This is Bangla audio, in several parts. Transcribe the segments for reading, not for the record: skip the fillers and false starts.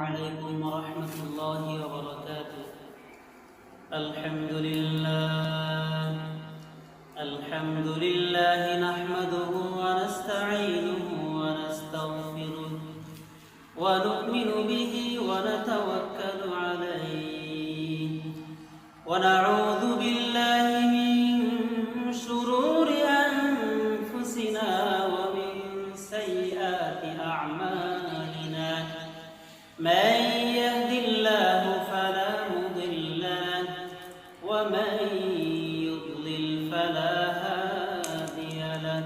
عليكم ورحمة الله وبركاته. الحمد لله نحمده ونستعينه ونستغفره ونؤمن به ونتوكل عليه ونعوذ بالله من شرور أنفسنا ومن سيئات أعمالنا. من يهد الله فلا مضل له ومن يضلل فلا هادي له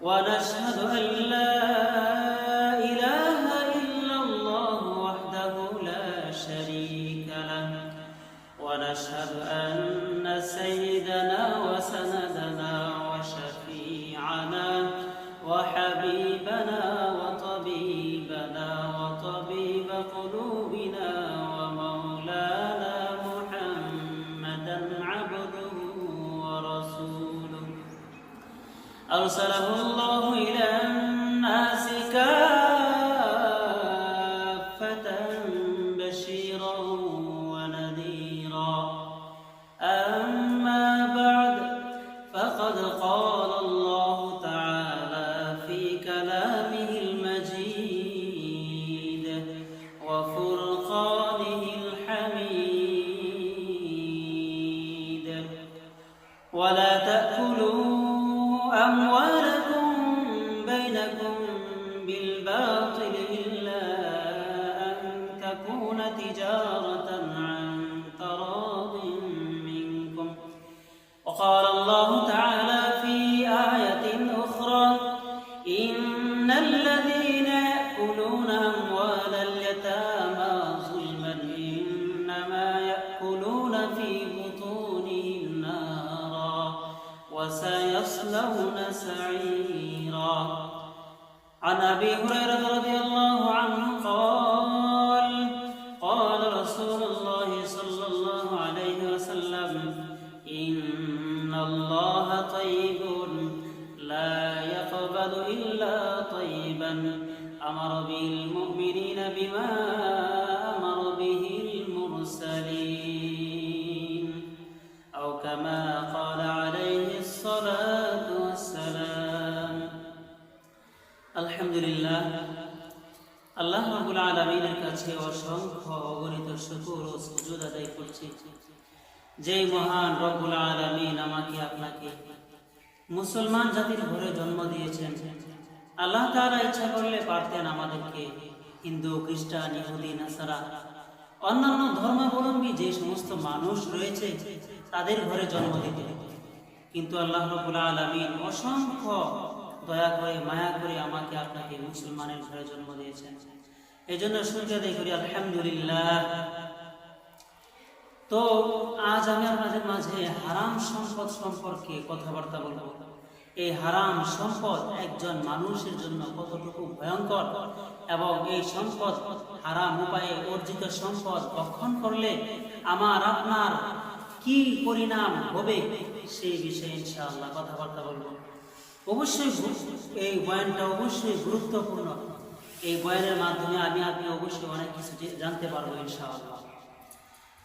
ونشهد أن لا إله إلا الله وحده لا شريك له ونشهد أن سيدنا وسندنا وشفيعنا وحبيبنا وطبيبنا وطبيب قلوبنا ومولانا محمدا عبده ورسوله أرسله الله إلى الناس كافة بشيرا ونذيرا. أما بعد فقد قال الله تعالى في كلامه المجيد وفرقانه الحميد: ولا تأكلوا أموالكم بينكم بالباطل إلا أن تكون تجارة عن تراض منكم. وقال الله تعالى في آية أخرى: إن الذين يأكلون أموال اليتامى ظلما إنما يأكلون في بطونهم نارا وسيصلون سعيرا. عن أبي هريرة رضي الله عنه قال: قال رسول الله صلى الله عليه وسلم: إن الله طيب لا يقبل إلا طيبا أمر به المؤمنين بما أمر به المرسلين، أو كما قال عليه الصلاة والسلام. আলহামদুলিল্লাহ, আল্লাহ রাব্বুল আলামিনের কাছে অসংখ্য অগণিত শুকর ও সুজুদ আদায় করছি, যেই মহান রব্বুল আলামিন আমাকে আপনাকে মুসলমান জাতির ঘরে জন্ম দিয়েছেন। আল্লাহ তাআলা ইচ্ছা করলে পারতেন আমাদেরকে হিন্দু, খ্রিস্টান, ইহুদি, নাসারা, অন্যান্য ধর্মাবলম্বী যে সমস্ত মানুষ রয়েছে তাদের ঘরে জন্ম দিতে, কিন্তু আল্লাহ রাব্বুল আলামিন অসংখ্য দয়া করে, মায়া করে আমাকে আপনাকে মুসলমানের ঘরে জন্ম দিয়েছেন। এই জন্য শুকরিয়া আদায় করি, আলহামদুলিল্লাহ। তো আজ আমি আপনাদের মাঝে হারাম সম্পদ সম্পর্কে কথাবার্তা বলবো। এই হারাম সম্পদ একজন মানুষের জন্য কতটুকু ভয়ঙ্কর এবং এই সম্পদ, হারাম উপায়ে অর্জিত সম্পদ ভক্ষণ করলে আমার আপনার কি পরিণাম হবে সেই বিষয়ে ইনশাআল্লাহ কথাবার্তা বলবো। অবশ্যই এই বয়ানটা অবশ্যই গুরুত্বপূর্ণ। এই বয়ানের মাধ্যমে আপনি অবশ্যই অনেক কিছু জানতে পারবো ইনশাআল্লাহ।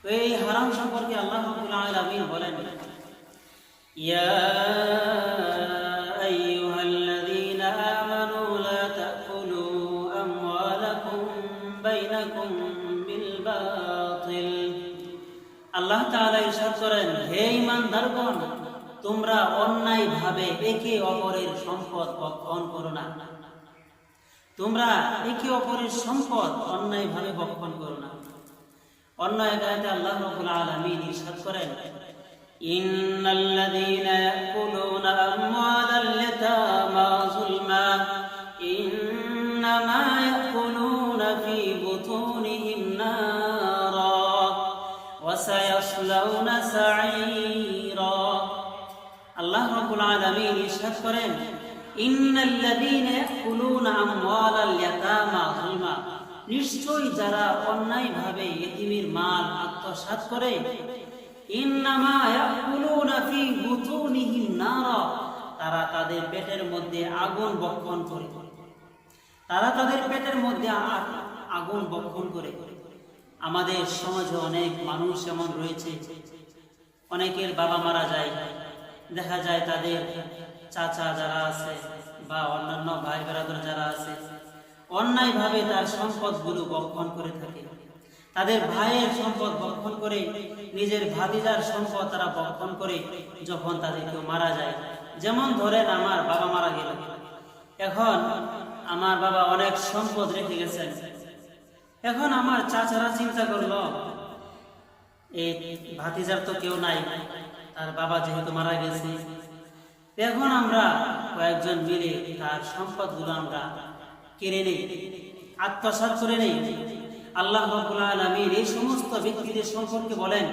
তো এই হারাম সম্পর্কে আল্লাহ রাব্বুল আলামিন বলেন: ইয়া আইয়ুহাল্লাযীনা আমানু লা তাকুলু আমওয়ালাকুম বাইনাকুম বিল বাতিল। আল্লাহ তাআলা ইরশাদ করেন, হে ঈমানদারগণ, তোমরা অন্যায়ভাবে একে অপরের সম্পদ ভক্ষণ করো না। তোমরা একে অপরের সম্পদ অন্যায়ভাবে ভক্ষণ করো না। অন্য এক আয়াতে আল্লাহ রাব্বুল আলামিন ইরশাদ করেন: ইন্নাল্লাযীনা ইয়াকুলুনা আমওয়ালাল ইয়াতামা যুলমা ইন্নামা ইয়াকুলুনা ফী বুতুনিহিম নারা ওয়া সায়াসলাউনা সাঈরা। আল্লাহ রাব্বুল আলামিন ইরশাদ করেন, ইন্নাল্লাযীনা ইয়াকুলুনা আমওয়ালাল ইয়াতামা যুলমা, নিশ্চয়ই যারা অন্যায়ভাবে ইতিমের মাল আত্মসাৎ করে, ইন্নামা ইয়াকুলুনা ফী বুতুনিহিম নারা, তারা তাদের পেটের মধ্যে আগুন ভক্ষণ করে। তারা তাদের পেটের মধ্যে আগুন বক্ষণ করে। আমাদের সমাজে অনেক মানুষ এমন রয়েছে, অনেকের বাবা মারা যায়, দেখা যায় তাদের চাচা যারা আছে বা অন্যান্য ভাই বেরাদর যারা আছে অন্যায়ভাবে তার সম্পদগুলো বক্ষণ করে থাকে। তাদের ভাইয়ের সম্পদ বক্ষণ করে, নিজের ভাতিজার সম্পদ তারা বক্ষণ করে যখন তাদের কেউ মারা যায়। যেমন ধরেন আমার বাবা মারা গেল, এখন আমার বাবা অনেক সম্পদ রেখে গেছেন। এখন আমার চাচারা চিন্তা করলো এই ভাতিজার তো কেউ নাই, তার বাবা যেহেতু মারা গেছে, এখন আমরা কয়েকজন মিলে তার সম্পদগুলো আমরা কেড়ে নেই, আত্মসাৎ করে নেই। আল্লাহ রাব্বুল আলামিন এই সমস্ত ব্যক্তিদের সম্পর্কে বলেন,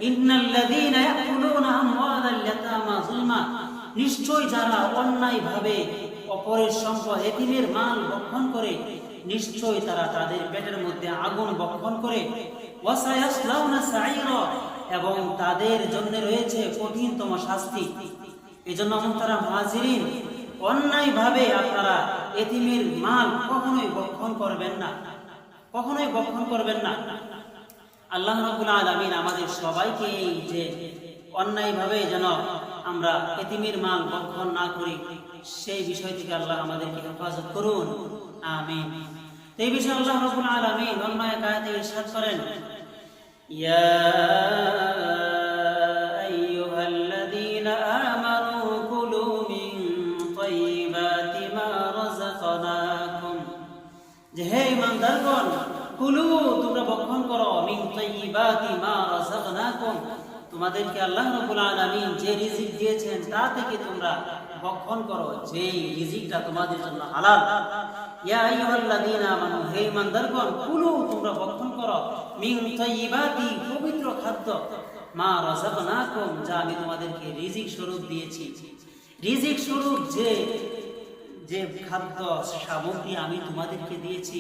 ইন্নাল্লাযীনা ইয়াকুলুনা আমওয়ালাল ইয়াতামা যুলমা, নিশ্চয় যারা অন্যায়ভাবে অপরের সম্পদ এতিমের মাল ভক্ষণ করে, নিশ্চয় তারা তাদের পেটের মধ্যে আগুন ভক্ষণ করে। ওয়াসায়াসলাউনা সাঈরা, এবং তাদের জন্য রয়েছে কঠিনতম শাস্তি। এজন্য মুহতারাম হাজিরিন, অন্যায়ভাবে আপনারা এতিমের মাল কখনোই ভক্ষণ করবেন না, কখনোই ভক্ষণ করবেন না। আল্লাহ রাব্বুল আলামিন আমাদের সবাইকে এই যে অন্যায়ভাবে যেন আমরা এতিমের মাল ভক্ষণ না করি, সেই বিষয় থেকে আল্লাহ আমাদেরকে হেফাজত করুন, আমিন। এই বিষয়ে আল্লাহ রাব্বুল আলামিন অন্য এক আয়াতে ইরশাদ করেন, ইয়া আইয়ুহাল্লাযীনা আমানু কুলু মিন তাইয়্যিবাতি মা রাযাকনাকুম, যে হে ঈমানদারগণ, কুলু তোমরা ভক্ষণ করো, মিন তাইয়্যিবাতি মা রাযাকনাকুম, তোমাদেরকে আল্লাহ রাব্বুল আলামিন যে রিজিক দিয়েছেন তা থেকে তোমরা ভক্ষণ করো, যে রিজিকটা তোমাদের জন্য হালাল। ইয়া আইয়ুহাল্লাযীনা আমানু, হে ঈমানদারগণ, কুলু তোমরা ভক্ষণ করো, মিন তাইয়্যিবাতি পবিত্র খাদ্য, মা রাযাকনাকুম যা আমি তোমাদেরকে রিজিক স্বরূপ দিয়েছি। রিজিক স্বরূপ যে খাদ্য সামগ্রী আমি তোমাদেরকে দিয়েছি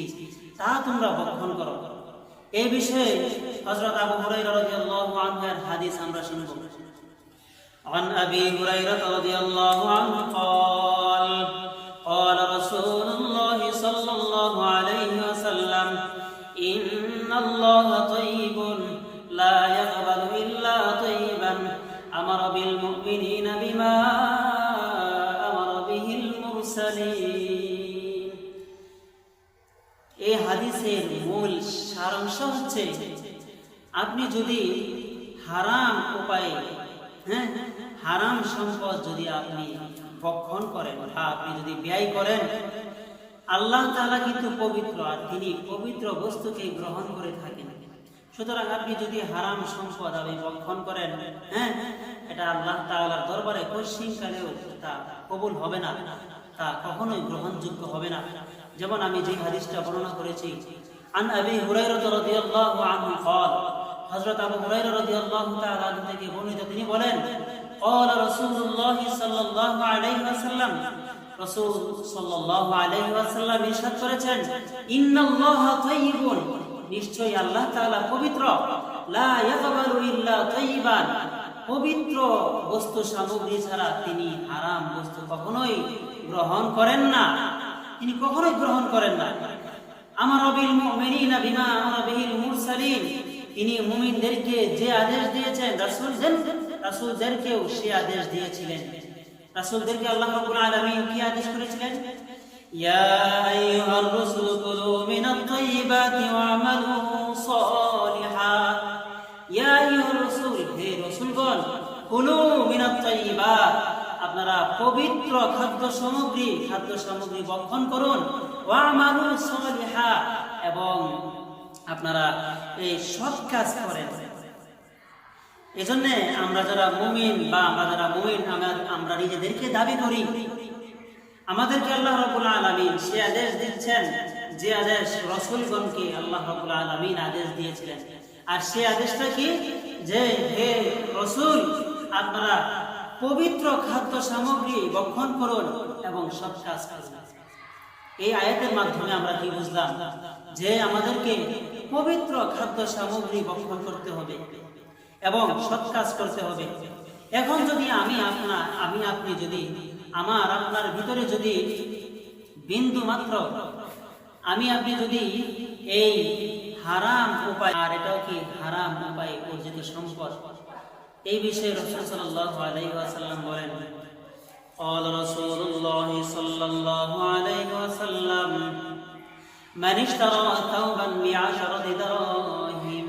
তা তোমরা ভক্ষণ করো। এই বিষয়ে হযরত আবু হুরায়রা রাদিয়াল্লাহু আনহু এর হাদিস আমরা শুনব। عن أبي هريرة رضي الله عنه قال قال رسول الله صلى الله عليه وسلم إن الله طيب لا يقبل إلا طيبا أمر بالمؤمنين بما أمر به المرسلين। এই হাদিসের মূল সারাংশ হচ্ছে, আপনি যদি হারাম উপায়ে হারাম সম্পদ যদি আপনি ভক্ষণ করেন বা আপনি যদি ব্যয় করেন, আল্লাহ তাআলা কিন্তু পবিত্র, আর তিনি পবিত্র বস্তুকে গ্রহণ করে থাকেন। সুতরাং আপনি যদি হারাম সম্পদ আপনি ভক্ষণ করেন, এটা আল্লাহ তাআলার দরবারে কোশ্চিনকালেও তা কবুল হবে না, তা কখনোই গ্রহণযোগ্য হবে না। যেমন আমি যে হাদিসটা বর্ণনা করেছি, আন আবি হুরায়রা রাদিয়াল্লাহু আনহু قال, হযরত আবু হুরায়রা রাদিয়াল্লাহু তাআলা আনহু থেকে বর্ণিত, তিনি বলেন, قال রাসূলুল্লাহ সাল্লাল্লাহু আলাইহি ওয়াসাল্লাম, রাসূল সাল্লাল্লাহু আলাইহি ওয়াসাল্লাম ইরশাদ করেছেন, ইন্নাল্লাহা তাইয়্যিবুন, নিশ্চয়ই আল্লাহ তাআলা পবিত্র, লা ইয়াকবালু ইল্লা তাইয়্যিবান, পবিত্র বস্তু সামগ্রী ছাড়া তিনি হারাম বস্তু কখনোই গ্রহণ করেন না, তিনি কখনোই গ্রহণ করেন না। আমারা বিল মুমিনিনা বিমা আমারা বিহিল মুরসালিন, তিনি মুমিনদেরকে যে আদেশ দিয়েছেন রাসূলদেরকেও সে আদেশ দিয়েছিলেন। রাসূলদেরকে আল্লাহ রাব্বুল আলামিন কি আদেশ করেছিলেন? ইয়া আইয়ুহার রাসূল কুলু মিনাত তাইয়্যিবাতি ওয়া'মালু সালিহাত, ইয়া আইয়ুহার রাসূল, হে রাসূলগণ, কুলু মিনাত তাইয়্যিবাত, আপনারা পবিত্র খাদ্য সামগ্রী ভক্ষণ করুন, ওয়া'মালু সালিহাত, এবং আপনারা এই সৎ কাজ করেন। এজন্য আমরা যারা মুমিন বা আমরা নিজেদেরকে দাবি করি, আমাদেরকে আল্লাহ রাব্বুল আলামিন সে আদেশ দিচ্ছেন যে আদেশ রাসূলগণকে আল্লাহ রাব্বুল আলামিন আদেশ দিয়েছিলেন। আর সে আদেশটা কি? যে হে রাসূল, আপনারা পবিত্র খাদ্য সামগ্রী ভক্ষণ করুন এবং সৎ কাজ করুন। এই আয়াতের মাধ্যমে আমরা কি বুঝলাম? যে আমাদেরকে পবিত্র খাদ্য সামগ্রী ভক্ষণ করতে হবে এবং সৎ কাজ করতে হবে। এখন যদি আপনি যদি আপনার ভিতরে যদি বিন্দু মাত্র আমি আপনি যদি এই হারাম উপায়, আর এটাও কি হারাম উপায়ে অর্জিত সম্পদ, এই বিষয়ে রাসূল সাল্লাল্লাহু আলাইহি ওয়াসাল্লাম বলেন, قال رسول الله صلى الله عليه وسلم من اشترى ثوبا ب10 دراهم।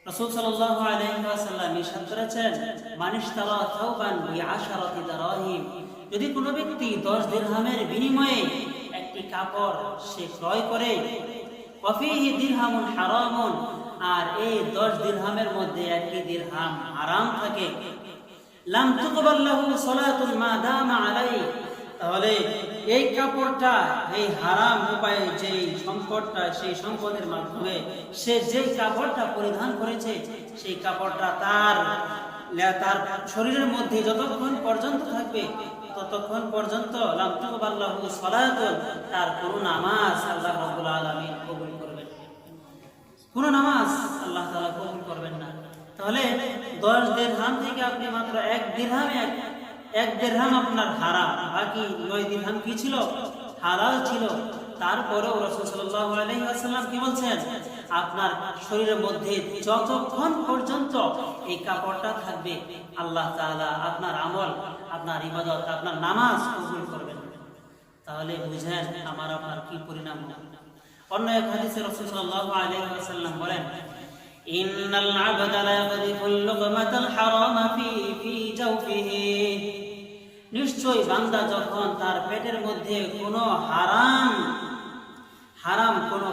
রাসূল সাল্লাল্লাহু আলাইহি ওয়াসাল্লাম ইরশাদ করেছেন, মান ইশতারা থাওবান ব10 দারাহিম, যদি কোনো ব্যক্তি 10 দিরহামের বিনিময়ে একটি কাপড় সে ক্রয় করে, ওয়াফিহি দিরহামুন হারামুন, আর এই 10 দিরহামের মধ্যে একটি দিরহাম হারাম থাকে, লাম তুকবাল লাহু সালাতুন মা দামা আলাইহি, তাহলে এই কাপড়টা, এই হারাম উপায়ে যে সম্পদটা, সেই সম্পদের মাধ্যমে সে যে কাপড়টা পরিধান করেছে, সেই কাপড়টা তার শরীরের মধ্যে যতক্ষণ পর্যন্ত থাকবে ততক্ষণ পর্যন্ত লাম তুকবাল লাহু সালাতুন, তার কোনো নামাজ আল্লাহ রাব্বুল আলামিন কবুল করবেন, কোনো নামাজ আল্লাহ তাআলা কবুল করবেন না। তাহলে 10 দিরহাম থেকে আপনি মাত্র এক দিরহাম আপনার হারাম, বাকি 9 দিরহাম কি ছিল? হালাল ছিল। তারপরেও রাসূল সাল্লাল্লাহু আলাইহি ওয়াসাল্লাম কি বলছেন? আপনার শরীরের মধ্যে যতক্ষণ পর্যন্ত এই কাপড়টা থাকবে আল্লাহ তাআলা আপনার আমল, আপনার ইবাদত, আপনার নামাজ কবুল করবেন। তাহলে বুঝেন আমার আপনার কি পরিণাম হবে। অন্য এক হাদিসে রাসূল সাল্লাল্লাহু আলাইহি ওয়াসাল্লাম বলেন, ইন্নাল আবদা লা ইয়াগদিফুল লুকমাতাল হারামা ফি জাওফিহি, নিশ্চয় বান্দা যখন তার পেটের মধ্যে কোনো হারাম কোনো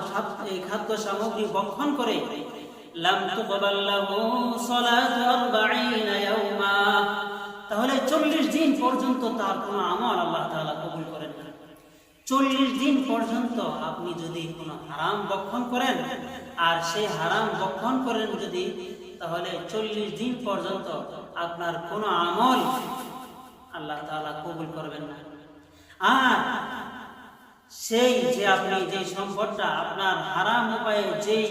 খাদ্য সামগ্রী ভক্ষণ করে, লাম তুকবাল লাহু সালাতু 40 ইয়াওমা, তাহলে 40 দিন পর্যন্ত তার কোনো আমল আল্লাহ তাআলা কবুল করেন না। 40 দিন পর্যন্ত আপনি যদি কোনো হারাম ভক্ষণ করেন, আর সেই হারাম ভক্ষণ করেন যদি, তাহলে 40 দিন পর্যন্ত আপনার কোনো আমল আল্লাহ তাআলা কবুল করবেন না। আর সেই যে আপনি যে সম্পদটা আপনার হারাম উপায়ে যেই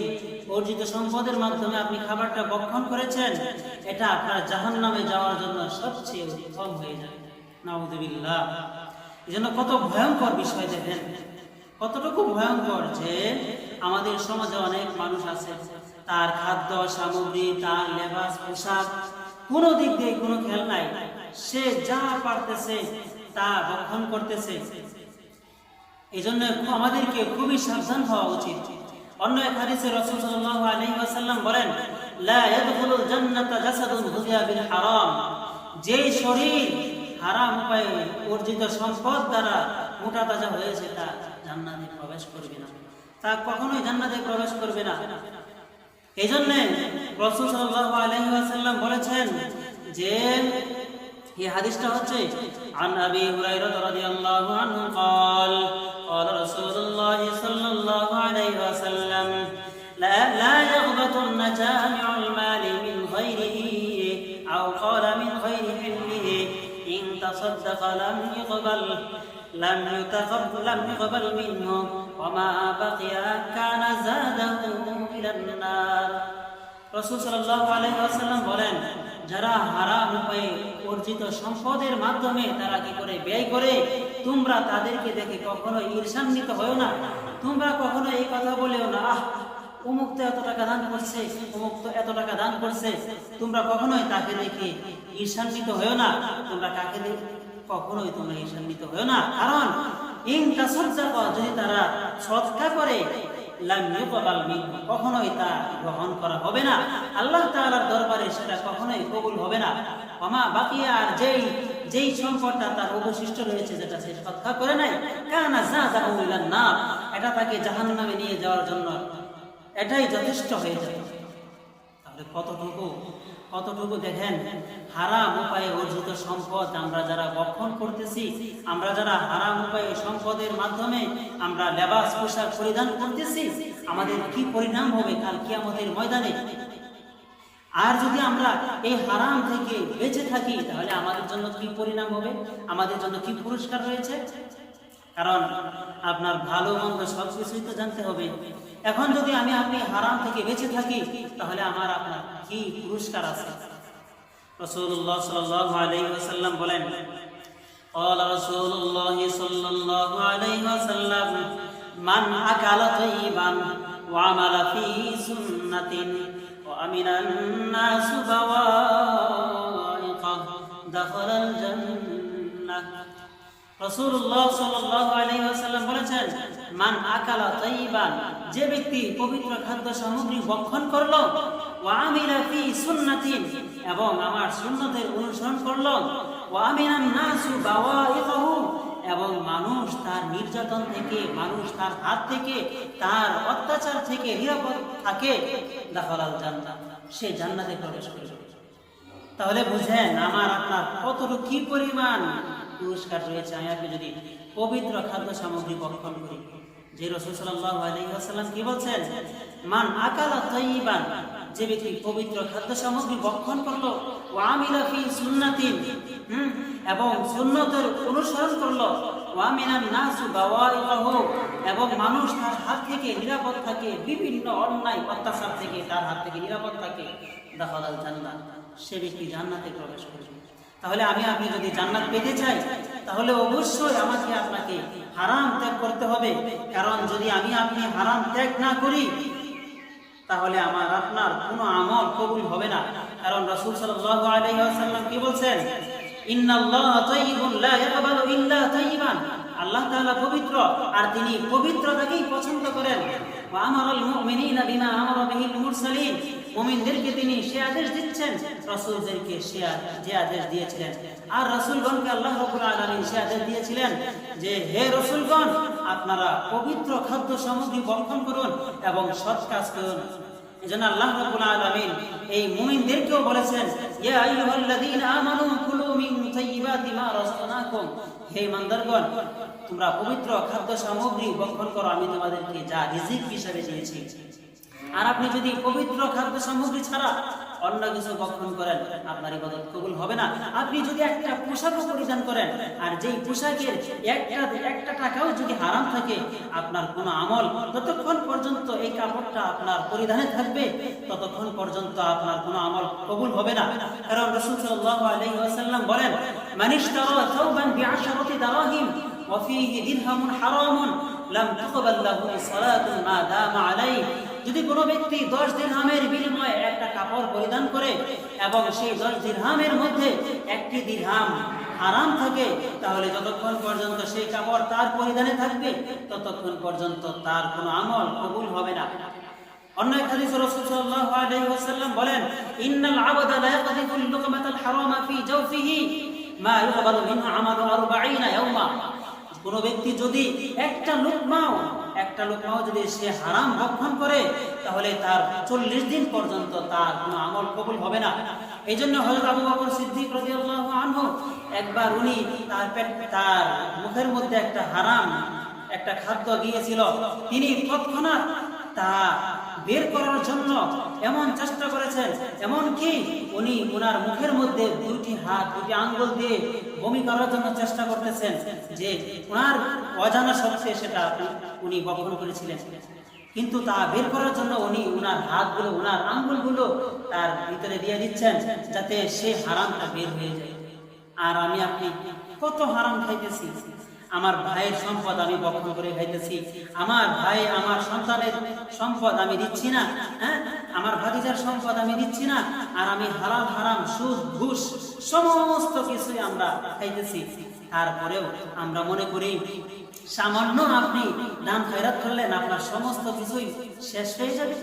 অর্জিত সম্পদের মাধ্যমে আপনি খাবারটা ভক্ষণ করেছেন, এটা আপনার জাহান্নামে যাওয়ার জন্য সবচেয়ে উত্তম হয়ে যায়। নাউযুবিল্লাহ। এজন্য কত ভয়ঙ্কর বিষয় দেখেন, কতটুকু ভয়ঙ্কর যে আমাদের সমাজে অনেক মানুষ আছে, তার খাদ্য সামগ্রী, তার লেবাস পোশাক, কোনো দিক দিয়ে কোনো খেয়াল নাই, সে যা পারতেছে তা ভক্ষণ করতেছে। এই জন্য আমাদেরকে খুবই সাবধান হওয়া উচিত। অন্য এক হাদিসে রাসূল সাল্লাল্লাহু আলাইহি ওয়াসাল্লাম বলেন, লা ইয়াদখুলুল জান্নাতা জাসাদুন হুযিয়া বিল হারাম, যে শরীর হারাম উপায়ে অর্জিত সম্পদ দ্বারা মোটা তাজা হয়েছে, তা জান্নাতে প্রবেশ করবে না, তা কখনোই জান্নাতে প্রবেশ করবে না। এই জন্য রাসূল সাল্লাল্লাহু আলাইহি ওয়াসাল্লাম বলেছেন যে এই হাদিসটা হচ্ছে আন আবি হুরায়রা রাদিয়াল্লাহু আনহু قال قال رسول الله صلى الله عليه وسلم لا يغبطن جامع المال من غيره أو قال من غير حله إن تصدق لم يقبل منه وما بقي كان زاده إلى النار। রাসূল সাল্লাল্লাহু আলাইহি ওয়াসাল্লাম বলেন, যারা হারাম উপায়ে অর্জিত সম্পদের মাধ্যমে তারা কি করে ব্যয় করে, তোমরা তাদেরকে দেখে কখনো ঈর্ষান্বিত হও না। তোমরা কখনো এই কথা বলেও না, অমুক তো এত টাকা দান করছে, অমুক তো এত টাকা দান করছে। তোমরা কখনোই তাকে দেখে ঈর্ষান্বিত হও না। তোমরা কাকে দেখে কখনোই তোমরা ঈর্ষান্বিত হও না। কারণ ইন তাসাদদাকা, যদি তারা সদকা করে, লাম ইউকবাল মিনহু, কখনোই তা গ্রহণ করা হবে না। আল্লাহ তাআলার দরবারে সেটা কখনোই কবুল হবে না। ওমা বাকিয়া, আর যেই সম্পদটা তার অবশিষ্ট রয়েছে, যেটা সে সদকা করে নাই, কানা যাদাহু ইলান নার, এটা তাকে জাহান্নামে নিয়ে যাওয়ার জন্য এটাই যথেষ্ট হয়ে যায়। তাহলে কতটুকু দেখেন, হারাম উপায়ে অর্জিত সম্পদ আমরা যারা ভক্ষণ করতেছি, আমরা যারা হারাম উপায়ে সম্পদের মাধ্যমে আমরা লেবাস পোশাক পরিধান করতেছি, আমাদের কি পরিণাম হবে কাল কিয়ামতের ময়দানে। আর যদি আমরা এই হারাম থেকে বেঁচে থাকি, তাহলে আমাদের জন্য কি পরিণাম হবে, আমাদের জন্য কি পুরস্কার রয়েছে। কারণ আপনার ভালো মন্দ সবকিছুই তো জানতে হবে। এখন যদি আপনি হারাম থেকে বেঁচে থাকি, তাহলে আমার আপনার কি পুরস্কার আছে। রাসূলুল্লাহ সাল্লাল্লাহু আলাইহি ওয়াসাল্লাম বলেন, قال رسول الله صلى الله عليه وسلم মান আকালা তাইয়িবান ওয়া আমালা ফি সুন্নাতিন ওয়া আমিনান নাসু বাওয়াইকা দাখালাল জান্নাহ। রাসূলুল্লাহ সাল্লাল্লাহু আলাইহি ওয়াসাল্লাম বলেছেন, মান আকালা তাইয়িবান, যে ব্যক্তি পবিত্র খাদ্য সামগ্রী ভক্ষণ করলো, ওয়া আমিলা ফি সুন্নাতিন, এবং আমার সুন্নতের অনুসরণ করলো, ওয়া আমিনান নাসু বাওয়াইকাহু, এবং মানুষ তার নির্যাতন থেকে, মানুষ তার হাত থেকে, তার অত্যাচার থেকে নিরাপদ থাকে, দাখালাল জান্নাহ, সে জান্নাতে প্রবেশ করবে। তাহলে বুঝেন আমার আপনার কতটুকু কি পরিমাণ পুরস্কার রয়েছে আমি আপনি যদি পবিত্র খাদ্য সামগ্রী ভক্ষণ করি। যে রাসূল সাল্লাল্লাহু আলাইহি ওয়াসাল্লাম কি বলছেন, মান আকালা তাইয়িবান, যে ব্যক্তি পবিত্র খাদ্য সামগ্রী ভক্ষণ করলো, ওয়া আমিলা ফি সুন্নাতিন, এবং সুন্নতের অনুসরণ করলো, ওয়া মিনান নাসু বাওয়াইকাহু, এবং মানুষ তার হাত থেকে নিরাপদ থাকে, বিভিন্ন অন্যায় অত্যাচার থেকে তার হাত থেকে নিরাপদ থাকে, দাখালাল জান্নাহ, সে ব্যক্তি জান্নাতে প্রবেশ করবে। তাহলে আমি আপনি যদি জান্নাত পেতে চাই, তাহলে অবশ্যই আমাকে আপনাকে হারাম ত্যাগ করতে হবে। কারণ যদি আমি আপনি হারাম ত্যাগ না করি, তাহলে আমার আপনার কোনো আমল কবুল হবে না। কারণ রাসূল সাল্লাল্লাহু আলাইহি ওয়াসাল্লাম কি বলছেন, ইন্নাল্লাহা তাইয়িবুন লা ইয়াকবালু ইল্লা তাইয়িবান, আল্লাহ তাআলা পবিত্র আর তিনি পবিত্রতাকেই পছন্দ করেন। ওয়া আমারাল মুমিনিনা বিমা আমারা বিহিল মুরসালিন, মুমিনদেরকে তিনি সে আদেশ দিচ্ছেন রাসূলদেরকে যে আদেশ দিয়েছিলেন। আর রাসূলগণকে আল্লাহ রাব্বুল আলামিন সে আদেশ দিয়েছিলেন যে হে রাসূলগণ, আপনারা পবিত্র খাদ্য সামগ্রী ভক্ষণ করুন এবং সৎ কাজ করুন। এজন্য আল্লাহ রাব্বুল আলামিন এই মুমিনদেরকেও বলেছেন, ইয়া আইয়ুহাল্লাযীনা আমানু কুলু মিন তাইয়্যিবাতি মা রাযাকনাকুম, হে ইমানদারগণ, তোমরা পবিত্র খাদ্য সামগ্রী ভক্ষণ করো, আমি তোমাদেরকে যা রিজিক হিসেবে দিয়েছি। আর আপনি যদি পবিত্র খাদ্য সামগ্রী ছাড়া অন্য কিছু ভক্ষণ করেন, আপনার ইবাদত কবুল হবে না। আপনি যদি একটা পোশাক পরিধান করেন, আর যেই পোশাকের একটা টাকাও যদি হারাম থাকে, আপনার কোনো আমল ততক্ষণ পর্যন্ত এই কাপড়টা আপনার পরিধানে থাকবে, ততক্ষণ পর্যন্ত আপনার কোনো আমল কবুল হবে না। কারণ রাসূল সাল্লাল্লাহু আলাইহি ওয়াসাল্লাম বলেন, মানিশতারা থাওবান বিআশারাতি দারাহিম ওয়া ফীহি দিরহামুন হারামুন লাম তুকবাল লাহু সালাতুন মা দামা আলাইহি, যদি কোনো ব্যক্তি 10 দিরহামের বিনিময়ে একটা কাপড় পরিধান করে এবং সেই 10 দিরহামের মধ্যে একটি দিরহাম হারাম থাকে, তাহলে যতক্ষণ পর্যন্ত সেই কাপড় তার পরিধানে থাকবে, ততক্ষণ পর্যন্ত তার কোনো আমল কবুল হবে না। অন্য এক হাদিসে রাসূল সাল্লাল্লাহু আলাইহি ওয়াসাল্লাম বলেন, ইন্নাল আবদা লা ইয়াকদিফুল লুকমাতাল হারামা ফি জাওফিহি মা ইউকবালু মিনহু আমালু 40 ইয়াওমা, কোন ব্যক্তি যদি একটা লুকমাও যদি সে হারাম ভক্ষণ করে, তাহলে তার 40 দিন পর্যন্ত তার কোনো আমল কবুল হবে না। এই জন্য হযরত আবু বকর সিদ্দিক রাদিয়াল্লাহু আনহু একবার উনি তার মুখের মধ্যে একটা হারাম একটা খাদ্য গিয়েছিল, তিনি তৎক্ষণাৎ তা বের করার জন্য এমন চেষ্টা করেছেন, এমনকি উনি ওনার মুখের মধ্যে দুটি আঙ্গুল দিয়ে বমি করার জন্য চেষ্টা করতেছেন, যে ওনার অজানা সত্ত্বে সেটা উনি ভক্ষণ করেছিলেন। কিন্তু তা বের করার জন্য উনি ওনার হাতগুলো, ওনার আঙ্গুলগুলো তার ভিতরে দিয়ে দিচ্ছেন, যাতে সে হারামটা বের হয়ে যায়। আর আমি আপনি কত হারাম খাইতেছি, আমার ভাইয়ের সম্পদ আমি ভক্ষণ করে খাইতেছি, আমার ভাই আমার সন্তানের সম্পদ আমি দিচ্ছি না, আমার ভাতিজার সম্পদ আমি দিচ্ছি না, আর আমি হারাম হারাম সুদ ঘুষ সমস্ত কিছুই আমরা খাইতেছি। তারপরেও আমরা মনে করি সামান্য আপনি দান খয়রাত করলেন আপনার সমস্ত কিছুই শেষ হয়ে যাবে।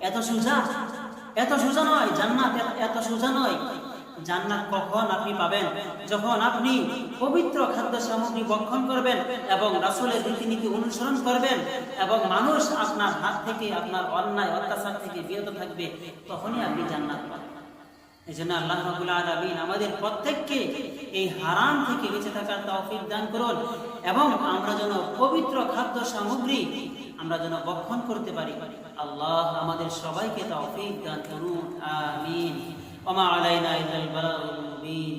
এত সোজা নয় জান্নাত, এত সোজা নয়। জান্নাত কখন আপনি পাবেন? যখন আপনি পবিত্র খাদ্য সামগ্রী ভক্ষণ করবেন এবং রাসূলের রীতিনীতি অনুসরণ করবেন এবং মানুষ আপনার হাত থেকে, আপনার অন্যায় অত্যাচার থেকে বিরত থাকবে, তখনই আপনি জান্নাত পাবেন। এই জন্য আল্লাহ রাব্বুল আলামিন আমাদের প্রত্যেককে এই হারাম থেকে বেঁচে থাকার তৌফিক দান করুন এবং আমরা যেন পবিত্র খাদ্য সামগ্রী আমরা যেন ভক্ষণ করতে পারি। আল্লাহ আমাদের সবাইকে তৌফিক দান করুন, আমিন। ওয়া মা আলাইনা ইল্লাল বালাগুল মুবিন।